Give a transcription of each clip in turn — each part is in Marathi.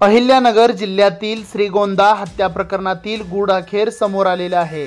अहिल्यानगर जिल्ह्यातील श्रीगोंदा हत्या प्रकरणातील गूढ अखेर समोर आलेले आहे।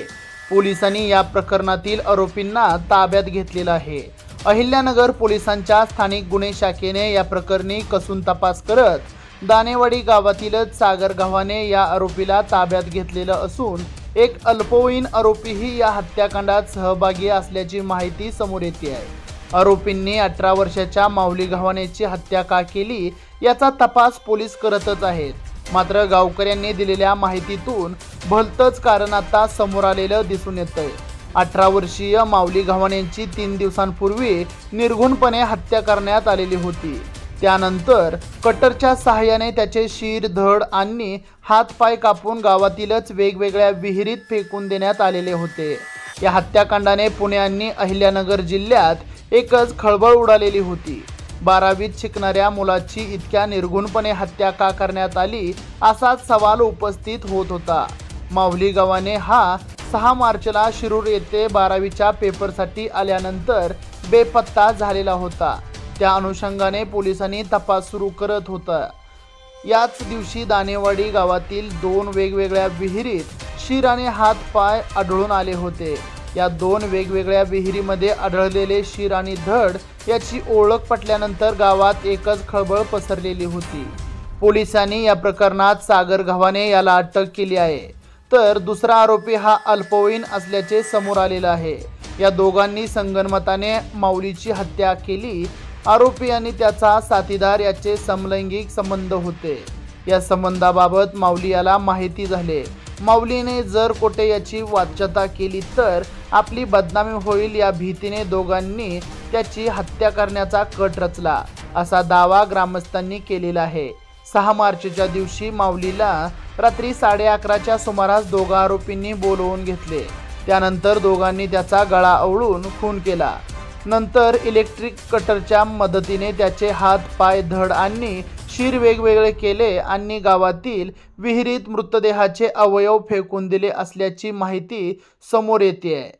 पोलिसांनी या प्रकरणातील आरोपींना ताब्यात घेतलेलं आहे। अहिल्यानगर पोलिसांच्या स्थानिक गुन्हे शाखेने या प्रकरणी कसून तपास करत दानेवाडी गावातीलच सागर गव्हाणे या आरोपीला ताब्यात घेतलेलं असून एक अल्पवयीन आरोपीही या हत्याकांडात सहभागी असल्याची माहिती समोर येते आहे। आरोपींनी 18 वर्षाच्या माऊली गव्हाणेची हत्या का केली याचा तपास पोलीस करतच आहेत। मात्र गावकऱ्यांनी दिलेल्या माहितीतून भलतंच कारण आता समोर आलेलं दिसून येतंय। 18 वर्षीय माऊली गव्हाणेची 3 दिवसांपूर्वी निर्घुणपणे हत्या करण्यात आलेली होती। त्यानंतर कटरच्या सहाय्याने त्याचे शिर, धड आणि हात-पाय कापून गावातीलच वेगवेगळ्या विहिरीत फेकून देण्यात आलेले होते। या हत्याकांडाने पुणे आणि अहिल्यानगर जिल्ह्यात एकच खळबळ उडालेली होती। 12वीत शिकणाऱ्या मुलाची इतक्या निर्घुणपणे हत्या का करण्यात आली असाच सवाल उपस्थित होत होता। माऊली गव्हाणे हा 6 मार्चला शिरूर येथे 12वीच्या पेपरसाठी आल्यानंतर बेपत्ता झालेला होता। त्या अनुषंगाने पोलिसांनी तपास सुरू करत होता। याच दिवशी दानेवाडी गावातील 2 वेगवेगळ्या विहिरीत शिर आणि हात-पाय आढळून आले होते। या 2 वेगवेगळ्या विहिरीमध्ये आढळलेले शिर आणि धड याची ओळख पटल्यानंतर गावात एकच खळबळ पसरलेली होती। पोलिसांनी या प्रकरणात सागर गव्हाणे याला अटक केली आहे, तर दुसरा आरोपी हा अल्पवयीन असल्याचे समोर आलेलं आहे। या दोघांनी संगनमताने माऊलीची हत्या केली। आरोपी आणि त्याचा साथीदार याचे समलैंगिक संबंध होते। या संबंधाबाबत माऊली याला माहिती झाले। माऊलीने जर कोठे याची वाच्यता केली तर आपली बदनामी होईल या भीतीने दोघांनी त्याची हत्या करण्याचा कट रचला, असा दावा ग्रामस्थांनी केलेला आहे। 6 मार्चच्या दिवशी माऊलीला रात्री 11:30च्या सुमारास दोघा आरोपींनी बोलवून घेतले। त्यानंतर दोघांनी त्याचा गळा आवळून खून केला। नंतर इलेक्ट्रिक कटरच्या मदतीने त्याचे हात, पाय, धड आणि शिर वेगवेगळे केले आणि गावातील विहिरीत मृतदेहाचे अवयव फेकून दिले असल्याची माहिती समोर येते आहे।